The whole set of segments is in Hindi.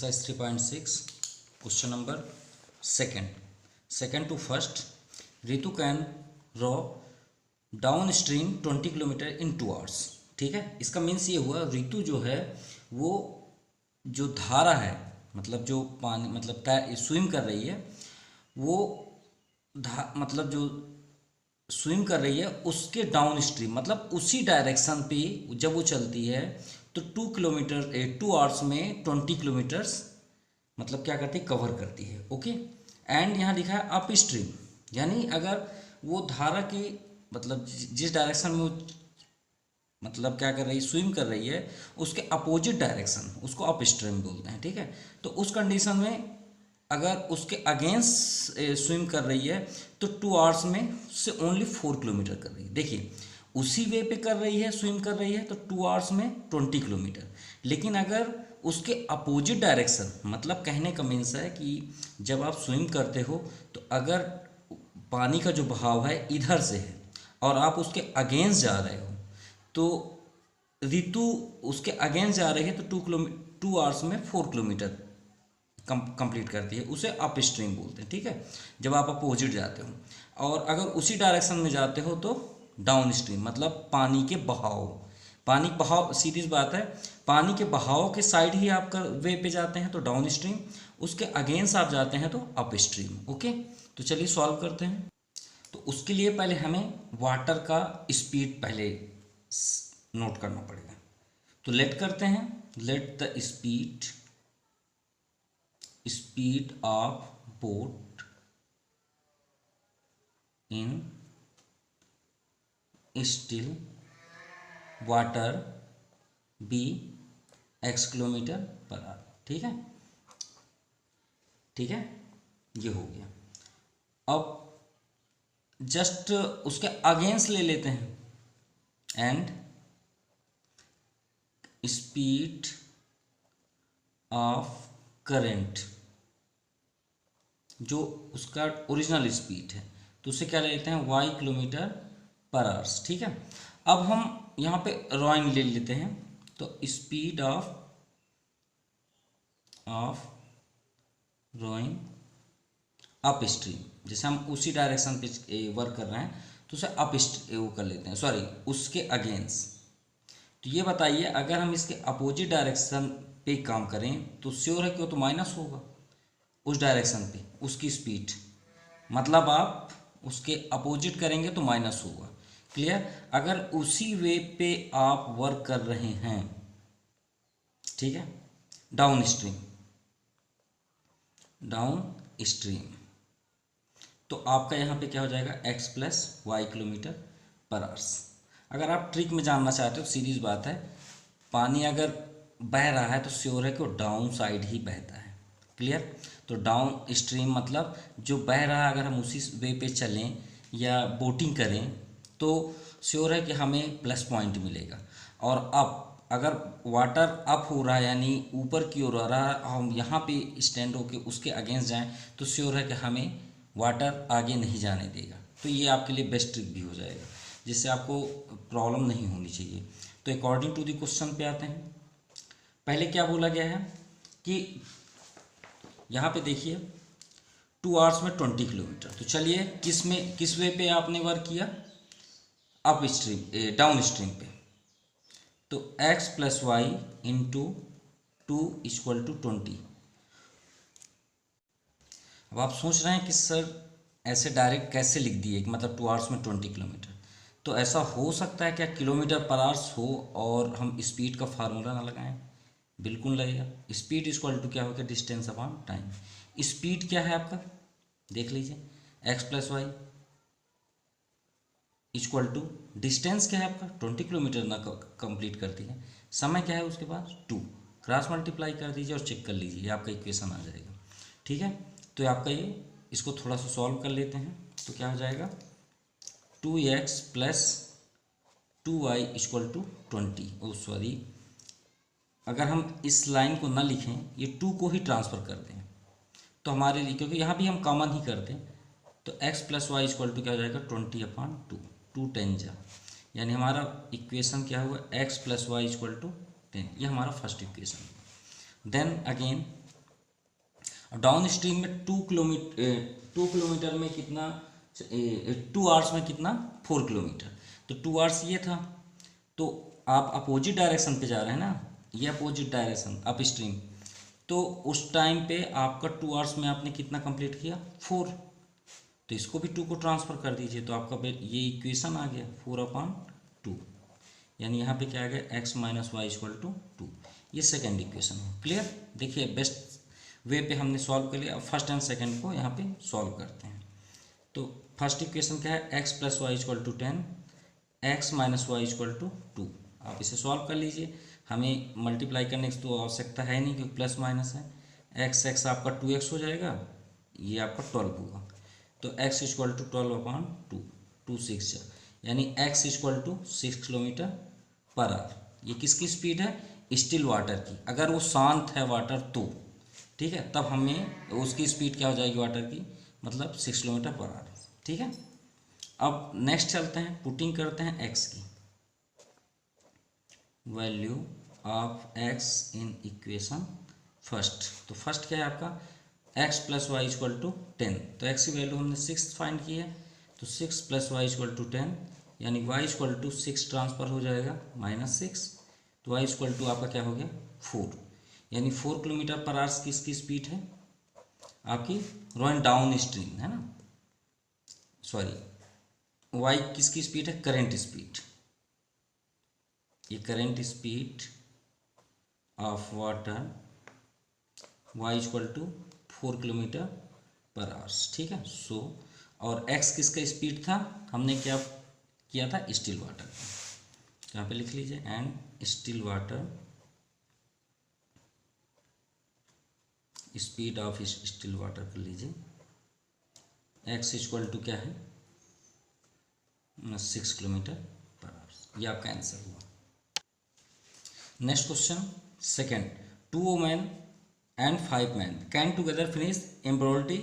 Exercise 3.6 question number second two first. Ritu can row down stream 20 kilometre in 2 hours. ठीक है, इसका मीन्स ये हुआ रितु जो है वो जो धारा है मतलब जो पानी मतलब स्विम कर रही है वो मतलब जो स्विम कर रही है उसके डाउन स्ट्रीम मतलब उसी डायरेक्शन पे जब वो चलती है तो 2 आवर्स में 20 किलोमीटर्स मतलब क्या करती है कवर करती है। ओके, एंड यहाँ लिखा है अप स्ट्रीम, यानी अगर वो धारा की मतलब जिस डायरेक्शन में वो मतलब क्या कर रही है स्विम कर रही है उसके अपोजिट डायरेक्शन उसको अप स्ट्रीम बोलते हैं। ठीक है, तो उस कंडीशन में अगर उसके अगेंस्ट स्विम कर रही है तो 2 आवर्स में से ओनली 4 किलोमीटर कर रही है। देखिए उसी वे पे कर रही है स्विम कर रही है तो 2 आवर्स में 20 किलोमीटर, लेकिन अगर उसके अपोजिट डायरेक्शन मतलब कहने का मीन्स है कि जब आप स्विम करते हो तो अगर पानी का जो बहाव है इधर से है और आप उसके अगेंस्ट जा रहे हो तो ऋतु उसके अगेंस्ट जा रही है तो 2 आवर्स में 4 किलोमीटर कंप्लीट करती है, उसे अप स्ट्रीम बोलते हैं। ठीक है, जब आप अपोजिट जाते हो और अगर उसी डायरेक्शन में जाते हो तो डाउन स्ट्रीम मतलब पानी के बहाव सीधी बात है, पानी के बहाव के साइड ही आप वे पे जाते हैं तो डाउन स्ट्रीम, उसके अगेंस्ट आप जाते हैं तो अप स्ट्रीम। ओके, तो चलिए सॉल्व करते हैं। तो उसके लिए पहले हमें वाटर का स्पीड पहले नोट करना पड़ेगा। तो लेट करते हैं, let the speed of boat in still water be x kilometre per hour. ठीक है, ठीक है, ये हो गया। अब जस्ट उसके अगेंस्ट ले लेते हैं एंड स्पीड ऑफ करंट जो उसका ओरिजिनल स्पीड है तो उसे क्या लेते हैं y किलोमीटर पर आवर्स। ठीक है, अब हम यहाँ पे रोइंग ले लेते हैं तो speed of rowing up stream, जैसे हम उसी डायरेक्शन पे वर्क कर रहे हैं तो उसे अप वो कर लेते हैं, सॉरी उसके अगेंस्ट। तो ये बताइए अगर हम इसके अपोजिट डायरेक्शन पे काम करें तो श्योर है कि वो तो माइनस होगा उस डायरेक्शन पे उसकी स्पीड, मतलब आप उसके अपोजिट करेंगे तो माइनस होगा। क्लियर, अगर उसी वे पे आप वर्क कर रहे हैं, ठीक है, डाउन स्ट्रीम तो आपका यहाँ पे क्या हो जाएगा x plus y kilometre per hours. अगर आप ट्रिक में जानना चाहते हो सीरीज बात है, पानी अगर बह रहा है तो श्योर है कि वो डाउन साइड ही बहता है। क्लियर, तो डाउन स्ट्रीम मतलब जो बह रहा है अगर हम उसी वे पे चलें या बोटिंग करें तो श्योर है कि हमें प्लस पॉइंट मिलेगा। और अप अगर वाटर अप हो रहा है यानी ऊपर की ओर आ रहा है, हम यहाँ पे स्टैंड होके उसके अगेंस्ट जाएं तो श्योर है कि हमें वाटर आगे नहीं जाने देगा। तो ये आपके लिए बेस्ट ट्रिक भी हो जाएगा जिससे आपको प्रॉब्लम नहीं होनी चाहिए। तो अकॉर्डिंग टू द क्वेश्चन पे आते हैं। पहले क्या बोला गया है कि यहाँ पे देखिए 2 आवर्स में 20 किलोमीटर। तो चलिए किस वे पे आपने वर्क किया, अप स्ट्रीम डाउन स्ट्रीम पे। तो x plus y into 2 equal to 20। अब आप सोच रहे हैं कि सर ऐसे डायरेक्ट कैसे लिख दिए कि मतलब 2 आवर्स में 20 किलोमीटर। तो ऐसा हो सकता है क्या किलोमीटर पर आवर्स हो और हम स्पीड का फार्मूला ना लगाएं? बिल्कुल लगेगा। स्पीड इक्वल टू क्या होगा, डिस्टेंस अपॉन टाइम। स्पीड क्या है आपका देख लीजिए, x plus y equal to distance क्या है आपका 20 किलोमीटर ना कंप्लीट करती है, समय क्या है उसके पास 2, क्रॉस मल्टीप्लाई कर दीजिए और चेक कर लीजिए, ये आपका इक्वेशन आ जाएगा। ठीक है, तो आपका ये इसको थोड़ा सा सॉल्व कर लेते हैं तो क्या हो जाएगा 2x plus 2y equal to 20। Oh sorry, अगर हम इस लाइन को ना लिखें ये 2 को ही ट्रांसफ़र कर दें तो हमारे लिए, क्योंकि यहाँ भी हम कॉमन ही करते हैं, तो x plus y equal to क्या हो जाएगा 20/2, 2 10 जा, यानी हमारा इक्वेशन क्या हुआ x plus y equal to 10। ये हमारा first equation. Then again down stream में 2 किलोमीटर में कितना, 2 आवर्स में कितना, 4 किलोमीटर। तो 2 आवर्स ये था, तो आप अपोजिट डायरेक्शन पे जा रहे हैं ना, ये अपोजिट डायरेक्शन अप स्ट्रीम, तो उस टाइम पे आपका 2 आवर्स में आपने कितना कंप्लीट किया, 4। तो इसको भी 2 को ट्रांसफ़र कर दीजिए, तो आपका ये इक्वेशन आ गया 4/2, यानी यहाँ पे क्या आ गया, x - y = 2। ये सेकेंड इक्वेशन है। क्लियर। देखिए बेस्ट वे पे हमने सॉल्व कर लिया। अब फर्स्ट एंड सेकेंड को यहाँ पे सॉल्व करते हैं। तो फर्स्ट इक्वेशन क्या है, x + y = 10, x - y = 2। आप इसे सॉल्व कर लीजिए, हमें मल्टीप्लाई करने की तो आवश्यकता है नहीं क्योंकि प्लस माइनस है। x आपका 2x हो जाएगा, ये आपका 12 होगा। तो x = 12/2, 2 6 यानी x = 6 km/h। ये किसकी स्पीड है, स्टिल वाटर की। अगर वो शांत है वाटर तो ठीक है, तब हमें उसकी स्पीड क्या हो जाएगी वाटर की, मतलब 6 km/h। ठीक है। अब नेक्स्ट चलते हैं, पुटिंग करते हैं x की value of x in equation first. तो फर्स्ट क्या है आपका, x + y = 10। तो x की वैल्यू हमने 6 फाइंड की है, तो 6 + y = 10, यानी y = 6 ट्रांसफ़र हो जाएगा -6, तो y = आपका क्या हो गया, 4। यानी 4 km/h किसकी स्पीड है आपकी, रोइंग डाउन स्ट्रीम है ना, सॉरी y किसकी स्पीड है, करेंट स्पीड। ये current speed of water y = 4 km/h। ठीक है। सो और x किसका स्पीड था, हमने क्या किया था, स्टिल वाटर का। यहाँ पे लिख लीजिए, and still water speed of still water कर लीजिए, x = क्या है, 6 km/h। ये आपका आंसर हुआ। Next question second, 2 women and 5 men can together finish embroidery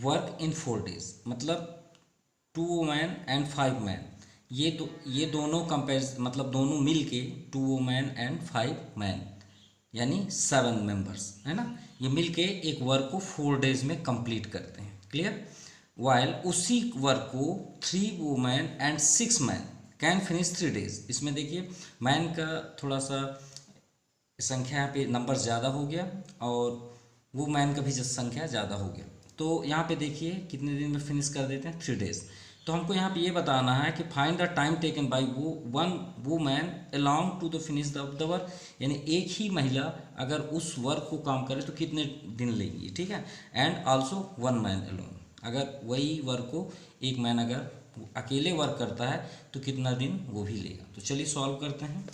work in 4 days। मतलब 2 women and 5 men, ये दोनों कंपेयर, मतलब दोनों मिल के 2 women and 5 men यानी 7 मेंबर्स है ना, ये मिल के एक वर्क को 4 डेज में कंप्लीट करते हैं। क्लियर। वाइल उसी वर्क को 3 women and 6 man can finish 3 days. इसमें देखिए मैन का थोड़ा सा संख्या यहाँ पे नंबर ज़्यादा हो गया और वो मैन का भी संख्या ज़्यादा हो गया। तो यहाँ पे देखिए कितने दिन में फिनिश कर देते हैं, 3 डेज। तो हमको यहाँ पे ये बताना है कि find the time taken by one woman along to the finish the work, यानी एक ही महिला अगर उस वर्क को काम करे तो कितने दिन लेगी। ठीक है। एंड आल्सो 1 मैन अलोंग, अगर वही वर्क को एक मैन अगर अकेले वर्क करता है तो कितना दिन वो भी लेगा। तो चलिए सॉल्व करते हैं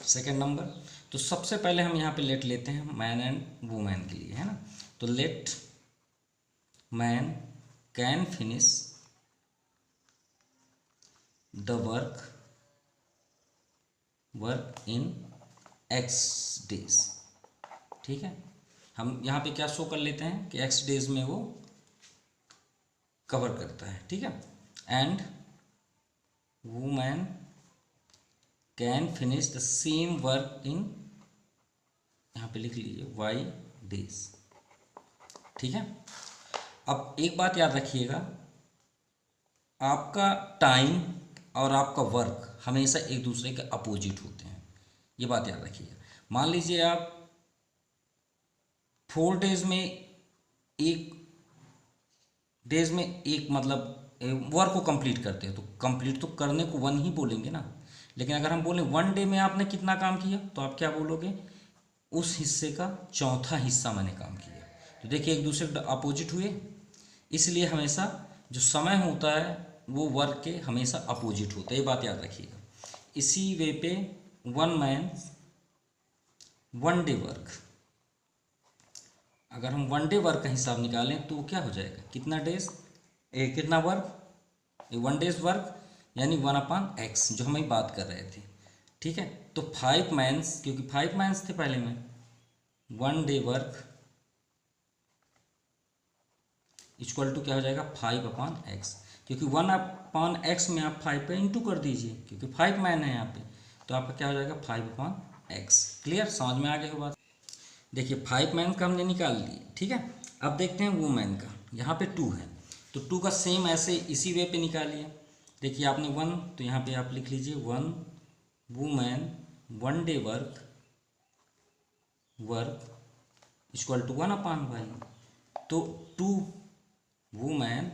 सेकेंड नंबर। तो सबसे पहले हम यहाँ पे लेट लेते हैं मैन एंड वुमेन के लिए, है ना। तो let man can finish the work in x days. ठीक है। हम यहाँ पे क्या शो कर लेते हैं कि x डेज में वो कवर करता है। ठीक है। And women can finish the same work in, यहाँ पे लिख लीजिए y डेज। ठीक है। अब एक बात याद रखिएगा, आपका टाइम और आपका वर्क हमेशा एक दूसरे के अपोजिट होते हैं, ये बात याद रखिएगा। मान लीजिए आप 4 डेज में एक मतलब वर्क को कंप्लीट करते हैं, तो कंप्लीट तो करने को 1 ही बोलेंगे ना। लेकिन अगर हम बोलें 1 डे में आपने कितना काम किया, तो आप क्या बोलोगे, उस हिस्से का चौथा हिस्सा मैंने काम किया। तो देखिए एक दूसरे के अपोजिट हुए, इसलिए हमेशा जो समय होता है वो वर्क के हमेशा अपोजिट होता है, ये बात याद रखिएगा। इसी वे पे 1 मैन 1 डे वर्क, अगर हम 1 डे वर्क का हिसाब निकालें तो क्या हो जाएगा, कितना डेज, कितना वर्क, 1 डेज वर्क यानी 1/x, जो हम बात कर रहे थे। ठीक है। तो 5 मैंस, क्योंकि 5 मैंस थे पहले में, 1 डे वर्क इक्वल टू क्या हो जाएगा, 5/x, क्योंकि 1/x में आप 5 पे इंटू कर दीजिए, क्योंकि 5 मैन है यहाँ पे, तो आपका क्या हो जाएगा 5/x। क्लियर, समझ में आ गई बात। देखिए 5 मैन का हमने निकाल लिए, ठीक है। अब देखते हैं वुमेन का, यहाँ पे 2 है तो 2 का सेम ऐसे इसी वे पे निकालिए। देखिए आपने 1 तो यहाँ पे आप लिख लीजिए 1 women 1 day work equal to 1/y। तो 2 women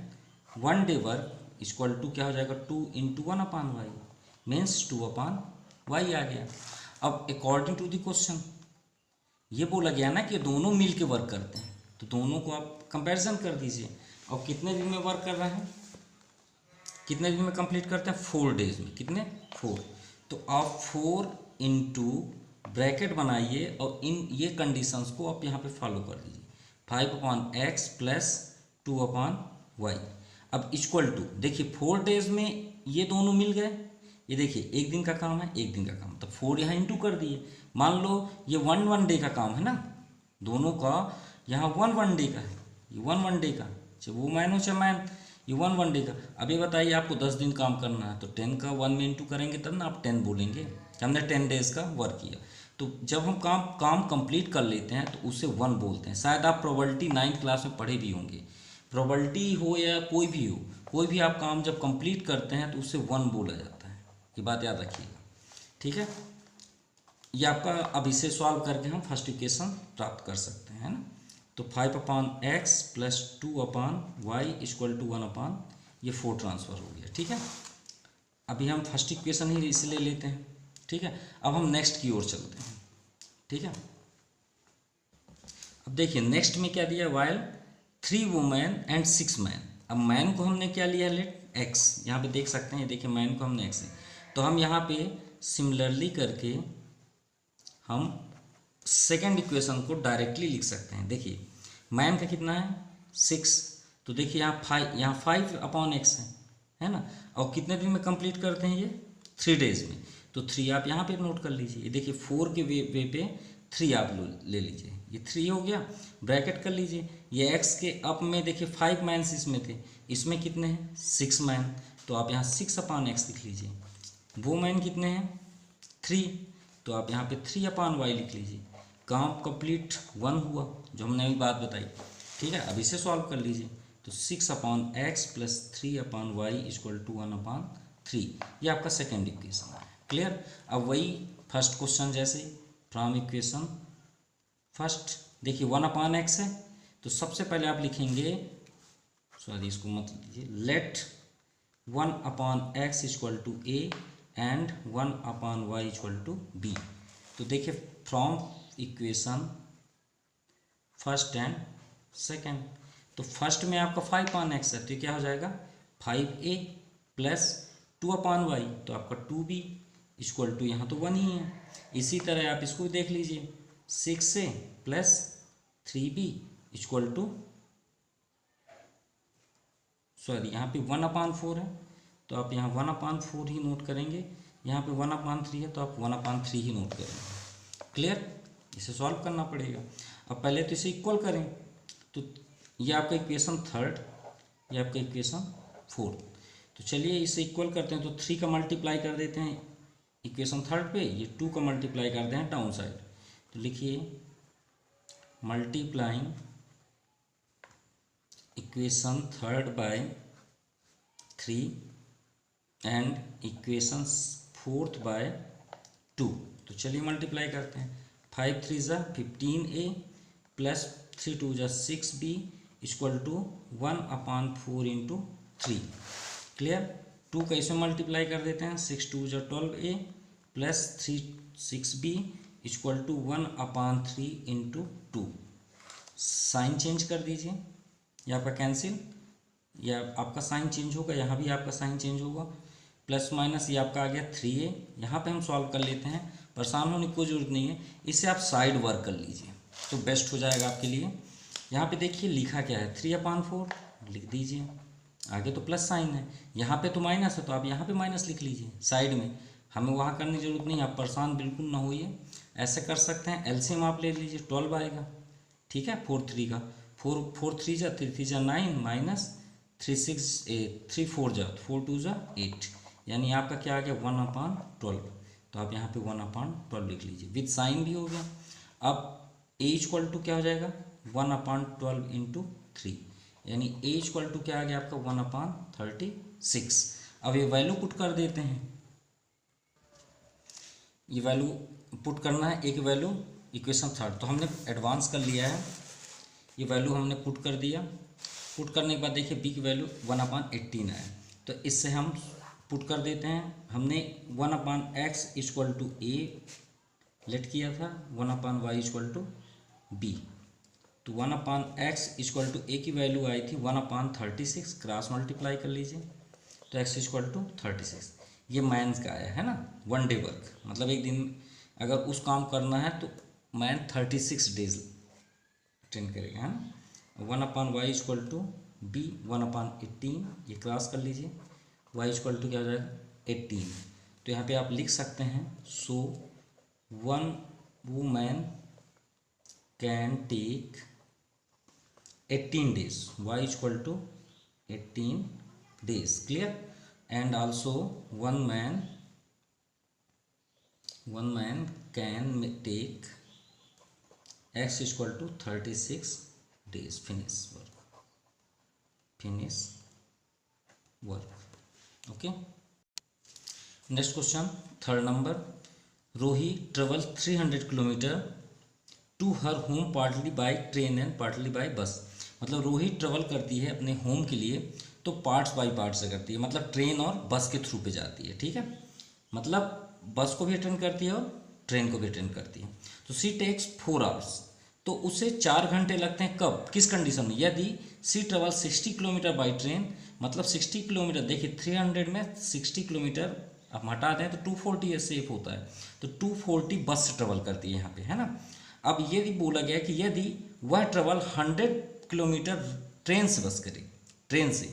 1 day work equal to क्या हो जाएगा 2 इंटू 1/y मीन्स 2/y आ गया। अब अकॉर्डिंग टू द क्वेश्चन ये बोला गया ना कि दोनों मिल के वर्क करते हैं, तो दोनों को आप कंपैरिजन कर दीजिए। और कितने दिन में वर्क कर रहे हैं, कितने दिन में कंप्लीट करते हैं, 4 डेज में। कितने, 4। तो आप 4 इंटू ब्रैकेट बनाइए और इन ये कंडीशंस को आप यहाँ पे फॉलो कर लीजिए। 5/x plus 2/y। अब इक्वल टू देखिए 4 डेज में ये दोनों मिल गए। ये देखिए एक दिन का काम है, एक दिन का काम, तो 4 यहाँ इंटू कर दिए। मान लो ये 1 डे का काम है ना, दोनों का यहाँ 1 डे का है, ये 1 डे का, चाहे वो मैन हो चाहे मैन, ये 1 डे का। अब ये बताइए आपको 10 दिन काम करना है तो 10 का 1 में इंटू करेंगे तब ना आप 10 बोलेंगे कि हमने 10 डेज का वर्क किया। तो जब हम काम कंप्लीट कर लेते हैं तो उसे 1 बोलते हैं। शायद आप प्रोबेबिलिटी 9th क्लास में पढ़े भी होंगे। प्रोबेबिलिटी हो या कोई भी हो, कोई भी आप काम जब कंप्लीट करते हैं तो उसे 1 बोला जाता है। ये बात याद रखिएगा, ठीक है। ये आपका, अब इसे सॉल्व करके हम फर्स्ट इक्वेशन प्राप्त कर सकते हैं, है ना। तो 5/x plus 2/y equal to 1 ये 4 ट्रांसफ़र हो गया, ठीक है। अभी हम फर्स्ट इक्वेशन ही इसलिए लेते हैं, ठीक है। अब हम नेक्स्ट की ओर चलते हैं, ठीक है। अब देखिए नेक्स्ट में क्या दिया, वाइल 3 वुमेन एंड 6 मैन। अब मैन को हमने क्या लिया, लेट x, यहाँ पे देख सकते हैं, देखिए मैन को हमने x है, तो हम यहाँ पे सिमिलरली करके हम सेकेंड इक्वेशन को डायरेक्टली लिख सकते हैं। देखिए मैन का कितना है 6, तो देखिए यहाँ 5/x है ना। और कितने दिन में कंप्लीट करते हैं ये, 3 डेज में। तो 3 आप यहाँ पे नोट कर लीजिए। ये देखिए 4 के वे पे 3 आप ले लीजिए, ये 3 हो गया, ब्रैकेट कर लीजिए। ये x के अप में देखिए 5 मैन्स इसमें थे, इसमें कितने हैं 6 मैन, तो आप यहाँ 6/x लिख लीजिए। वो मैन कितने हैं 3, तो आप यहाँ पे 3/y लिख लीजिए। काम कंप्लीट 1 हुआ, जो हमने अभी बात बताई, ठीक है। अब इसे सॉल्व कर लीजिए, तो 6/x plus 3/y equal to 1/3, ये आपका सेकेंड इक्वेशन है। क्लियर। अब वही फर्स्ट क्वेश्चन जैसे फ्रॉम इक्वेशन फर्स्ट, देखिए 1/x है, तो सबसे पहले आप लिखेंगे, सॉरी इसको मत लीजिए, let 1/x equal to a and 1/y equal to b। तो देखिए from equation first and second, तो फर्स्ट में आपका 5/x है, तो क्या हो जाएगा 5a प्लस 2/y, तो आपका 2b इक्वल टू यहाँ तो 1 ही है। इसी तरह आप इसको देख लीजिए, 6a plus 3b equal to, sorry यहाँ पे 1/4 है, तो आप यहाँ 1/4 ही नोट करेंगे। यहाँ पे 1/3 है, तो आप 1/3 ही नोट करेंगे। क्लियर। इसे सॉल्व करना पड़ेगा। अब पहले तो इसे इक्वल करें, तो ये आपका इक्वेशन थर्ड, ये आपका इक्वेशन फोर्थ। तो चलिए इसे इक्वल करते हैं, तो 3 का मल्टीप्लाई कर देते हैं इक्वेशन थर्ड पे, ये 2 का मल्टीप्लाई करते हैं डाउन साइड। तो लिखिए multiplying equation third by 3 and equation fourth by 2। तो चलिए मल्टीप्लाई करते हैं, 5 3 ज़ा 15a प्लस 3 2 ज़ा 6b equal to 1/4 into 3। Clear. 2 का इसमें मल्टीप्लाई कर देते हैं, 6 2 ज़ा 12a plus 3 6b equal to 1/3 into 2। Sign change कर दीजिए, ये आपका कैंसिल, या आपका साइन चेंज होगा, यहाँ भी आपका साइन चेंज होगा, प्लस माइनस ये आपका आ गया 3a। यहाँ पे हम सॉल्व कर लेते हैं, परेशान होने की कोई ज़रूरत नहीं है, इसे आप साइड वर्क कर लीजिए तो बेस्ट हो जाएगा आपके लिए। यहाँ पे देखिए लिखा क्या है 3/4 लिख दीजिए, आगे तो प्लस साइन है, यहाँ पे तो माइनस है, तो आप यहाँ पे माइनस लिख लीजिए साइड में, हमें वहाँ करने की जरूरत नहीं, आप परेशान बिल्कुल ना होइए। ऐसे कर सकते हैं, एलसीएम आप ले लीजिए 12 आएगा, ठीक है। 4 3 का 4 3 ज़ा 3 3 ज़ा 9 माइनस 3 6 8 3 4 ज़ा 4 2 ज़ा 8, यानी आपका क्या आ गया 1/12। तो आप यहाँ पे 1/12 लिख लीजिए, विद साइन भी हो गया। अब ए इक्वल टू क्या हो जाएगा 1/12 इंटू 3, यानी ए इक्वल टू क्या आ गया आपका 1/36। अब ये वैल्यू पुट कर देते हैं, ये वैल्यू पुट करना है, एक वैल्यू इक्वेशन थर्ड, तो हमने एडवांस कर लिया है, ये वैल्यू हमने पुट कर दिया। पुट करने के बाद देखिए बी की वैल्यू 1/18 है, तो इससे हम पुट कर देते हैं। हमने 1/x equal to A late किया था, 1/y इक्वल टू बी, तो 1/x इक्वल टू ए की वैल्यू आई थी 1/36, क्रॉस मल्टीप्लाई कर लीजिए तो x इक्वल टू 36। ये मैंस का आया है ना, 1 डे वर्क, मतलब एक दिन अगर उस काम करना है तो मैन 36 डेज अटेंड करेगा, है ना। 1/y इक्वल टू बी 1/18, ये क्रॉस कर लीजिए, y इक्वल टू क्या हो जाएगा 18। तो यहाँ पे आप लिख सकते हैं so 1 women can take 18 days, y equal to 18 days, clear? And also one man can take x equal to 36 days, finish work, okay. Next question, third number, Rohi travel 300 kilometer to her home partly by train and partly by bus। मतलब रोहित ट्रेवल करती है अपने होम के लिए तो पार्ट्स बाय पार्ट्स से करती है, मतलब ट्रेन और बस के थ्रू पे जाती है, ठीक है, मतलब बस को भी अटेंड करती है और ट्रेन को भी अटेंड करती है। तो सी टेक्स 4 आवर्स, तो उसे 4 घंटे लगते हैं, कब, किस कंडीशन में, यदि सी ट्रेवल 60 किलोमीटर बाई ट्रेन, मतलब 60 किलोमीटर, देखिए 300 में 60 किलोमीटर आप हटा दें तो 240 सेफ होता है, तो 240 बस से ट्रेवल करती है यहाँ पे, है ना। अब ये भी बोला गया कि यदि वह ट्रेवल 100 किलोमीटर ट्रेन से बस करे, ट्रेन से,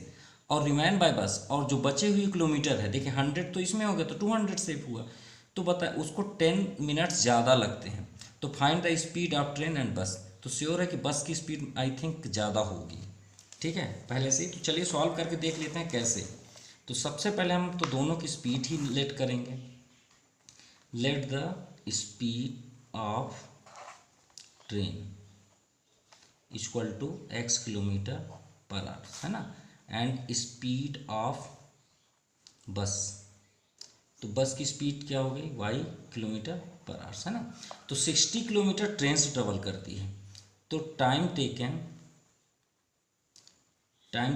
और रिमाइन बाय बस, और जो बचे हुए किलोमीटर है, देखिए 100 तो इसमें हो गया तो 200 सेफ हुआ, तो बताए उसको 10 मिनट्स ज़्यादा लगते हैं, तो find the speed of train and बस। तो श्योर है कि बस की स्पीड आई थिंक ज़्यादा होगी, ठीक है, पहले से ही। तो चलिए सॉल्व करके देख लेते हैं कैसे। तो सबसे पहले हम तो दोनों की स्पीड ही लेट करेंगे, let the speed of train equal to x kilometre per hour, है ना, एंड स्पीड ऑफ बस, तो बस की स्पीड क्या हो गई y किलोमीटर पर आवर, है ना। तो 60 किलोमीटर ट्रेन से ट्रेवल करती है, तो टाइम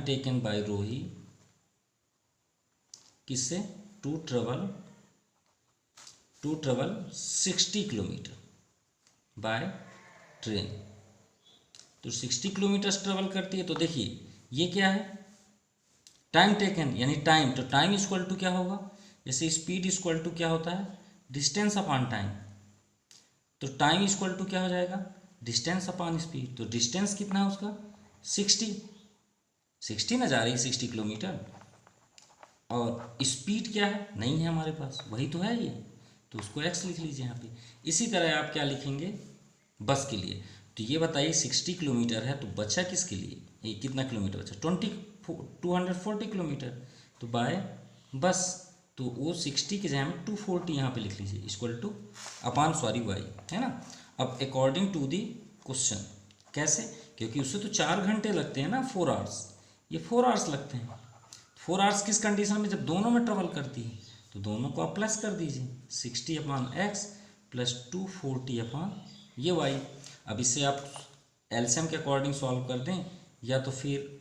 टेकन बाय रोही किससे, to travel 60 kilometre by train, तो 60 किलोमीटर ट्रेवल करती है। तो देखिए ये क्या है, टाइम टेकन यानी टाइम, तो टाइम इक्वल टू क्या होगा, जैसे स्पीड इक्वल टू क्या होता है, डिस्टेंस अपॉन टाइम, तो टाइम इक्वल टू क्या हो जाएगा, डिस्टेंस अपॉन स्पीड, तो डिस्टेंस कितना है उसका 60 ना जा रही 60 किलोमीटर, और स्पीड क्या है, नहीं है हमारे पास, वही तो है ये, तो उसको x लिख लीजिए यहाँ पे। इसी तरह आप क्या लिखेंगे बस के लिए, तो ये बताइए 60 किलोमीटर है तो बचा किसके लिए, ये कितना किलोमीटर बचा, 240 किलोमीटर, तो बाय बस, तो वो 60 के जगह में 240 यहाँ पे लिख लीजिए इक्वल टू y, है ना। अब अकॉर्डिंग टू दी क्वेश्चन, कैसे, क्योंकि उससे तो 4 घंटे लगते हैं ना, 4 आवर्स, ये 4 आवर्स लगते हैं। 4 आवर्स किस कंडीशन में, जब दोनों में ट्रेवल करती है, तो दोनों को आप प्लस कर दीजिए, 60/x प्लस 240 ये y। अब इससे आप एलसीएम के अकॉर्डिंग सॉल्व कर दें, या तो फिर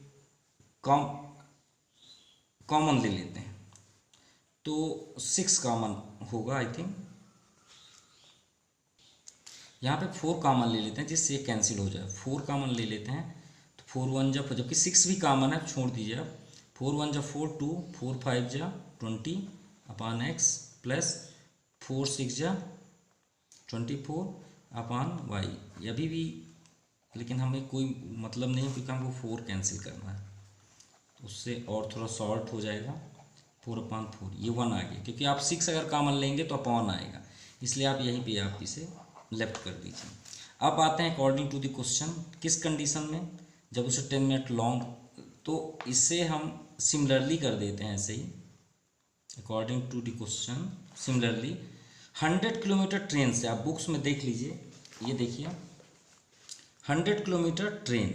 कॉमन ले लेते हैं, तो 6 कॉमन होगा आई थिंक, यहाँ पे 4 कॉमन ले लेते हैं जिससे कैंसिल हो जाए, 4 कॉमन ले लेते हैं, तो 4 1 जा, जबकि 6 भी कॉमन है, छोड़ दीजिए आप, 4 1 जा 4 2, 4 5 जा 20/x प्लस 4 6 जा 24/y, अभी भी लेकिन हमें कोई मतलब नहीं क्योंकि हमको 4 कैंसिल करना है, उससे और थोड़ा शॉर्ट हो जाएगा, 4/4 ये 1 आ गया, क्योंकि आप 6 अगर कॉमन लेंगे तो अपॉन आएगा, इसलिए आप यहीं पे आप इसे लेफ्ट कर दीजिए। अब आते हैं अकॉर्डिंग टू द क्वेश्चन, किस कंडीशन में, जब उसे 10 मिनट लॉन्ग, तो इससे हम सिमिलरली कर देते हैं ऐसे ही, according to the question similarly 100 kilometre train से, आप बुक्स में देख लीजिए, ये देखिए 100 किलोमीटर ट्रेन,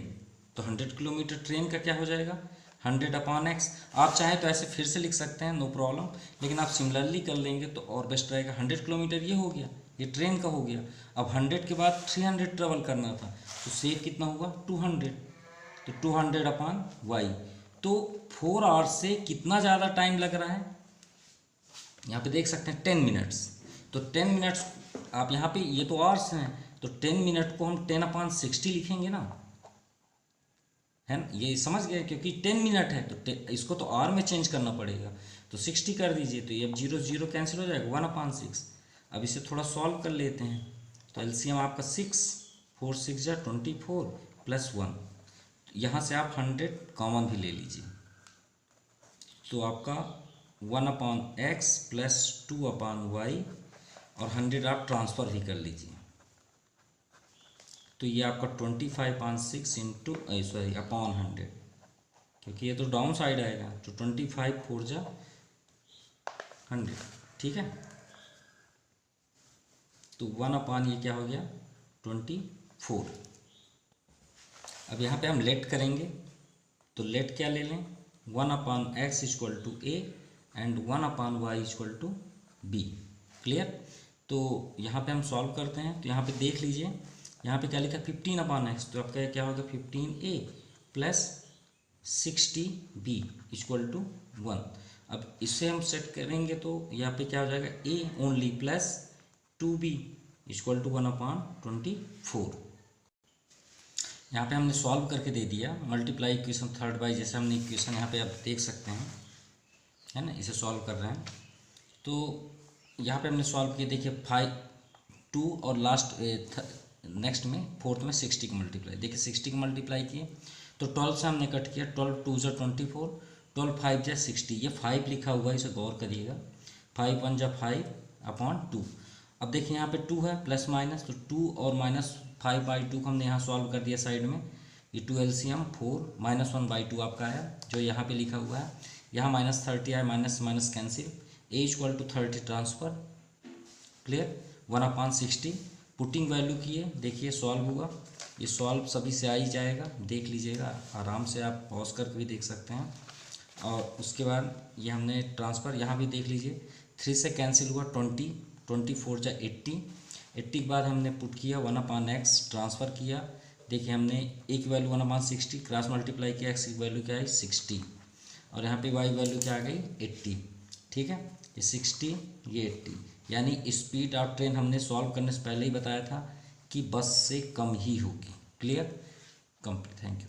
तो 100 किलोमीटर ट्रेन का क्या हो जाएगा 100/x। आप चाहें तो ऐसे फिर से लिख सकते हैं, नो प्रॉब्लम, लेकिन आप सिमिलरली कर लेंगे तो और बेस्ट रहेगा। 100 किलोमीटर ये हो गया, ये ट्रेन का हो गया। अब 100 के बाद 300 ट्रेवल करना था, तो सेव कितना हुआ 200, तो 200/y। तो 4 आवर्स से कितना ज़्यादा टाइम लग रहा है, यहाँ पे देख सकते हैं 10 मिनट्स। तो 10 मिनट्स आप यहाँ पे, ये तो आवर्स हैं, तो 10 मिनट को हम 10/60 लिखेंगे ना, है ना, ये समझ गए, क्योंकि 10 मिनट है तो इसको तो आवर में चेंज करना पड़ेगा, तो 60 कर दीजिए, तो ये अब 0 0 कैंसिल हो जाएगा 1/6। अब इसे थोड़ा सॉल्व कर लेते हैं, तो एलसीएम आपका 6 4 6 जा 24 + 1, यहाँ से आप 100 कॉमन भी ले लीजिए, तो आपका 1/x + 2/y और 100 आप ट्रांसफ़र भी कर लीजिए, तो ये आपका 25/6 इंटू सॉरी अपॉन 100, क्योंकि ये तो डाउन साइड आएगा, तो 25 4 जा 100, ठीक है। तो 1/, ये क्या हो गया 24। अब यहाँ पे हम लेट करेंगे, तो लेट क्या ले लें 1/x = a and 1/y = b, clear. तो यहाँ पे हम सॉल्व करते हैं, तो यहाँ पे देख लीजिए, यहाँ पे क्या लिखा 15/x, तो आपका क्या होगा 15a + 60b = 1। अब इससे हम सेट करेंगे तो यहाँ पे क्या हो जाएगा a ओनली + 2b = 1/24। यहाँ पे हमने सॉल्व करके दे दिया, मल्टीप्लाई इक्वेशन थर्ड बाई, जैसे हमने इक्वेशन यहाँ पे आप देख सकते हैं, है ना, इसे सॉल्व कर रहे हैं। तो यहाँ पे हमने सॉल्व किया, देखिए 5 2 और लास्ट नेक्स्ट में फोर्थ में 60 को मल्टीप्लाई, देखिए 60 को मल्टीप्लाई किए तो 12 से हमने कट किया, 12 2 = 24, 12 5 = 60, ये 5 लिखा हुआ है, इसे गौर करिएगा, 5 1 = 5/2। अब देखिए यहाँ पे 2 है प्लस माइनस, तो 2 और -5/2 को हमने यहाँ सॉल्व कर दिया साइड में, ये 2 LCM 4 -1/2 आपका आया, जो यहाँ पे लिखा हुआ है, यहाँ -30 आया, minus minus cancel, a = 30 transfer, clear. 1/60 putting value किए, देखिए सॉल्व हुआ, ये सॉल्व सभी से आ ही जाएगा, देख लीजिएगा आराम से, आप पॉज करके भी देख सकते हैं। और उसके बाद ये हमने ट्रांसफ़र यहाँ भी देख लीजिए, 3 से कैंसिल हुआ 20, 24 जा 80 के बाद हमने पुट किया 1/x ट्रांसफ़र किया, देखिए हमने a की वैल्यू 1/60 क्रॉस मल्टीप्लाई किया, x की वैल्यू क्या आई 60 और यहाँ पे y वैल्यू क्या आ गई 80, ठीक है, ये 60 ये 80, यानी स्पीड ऑफ ट्रेन हमने सॉल्व करने से पहले ही बताया था कि बस से कम ही होगी, क्लियर, कंप्लीट, थैंक यू।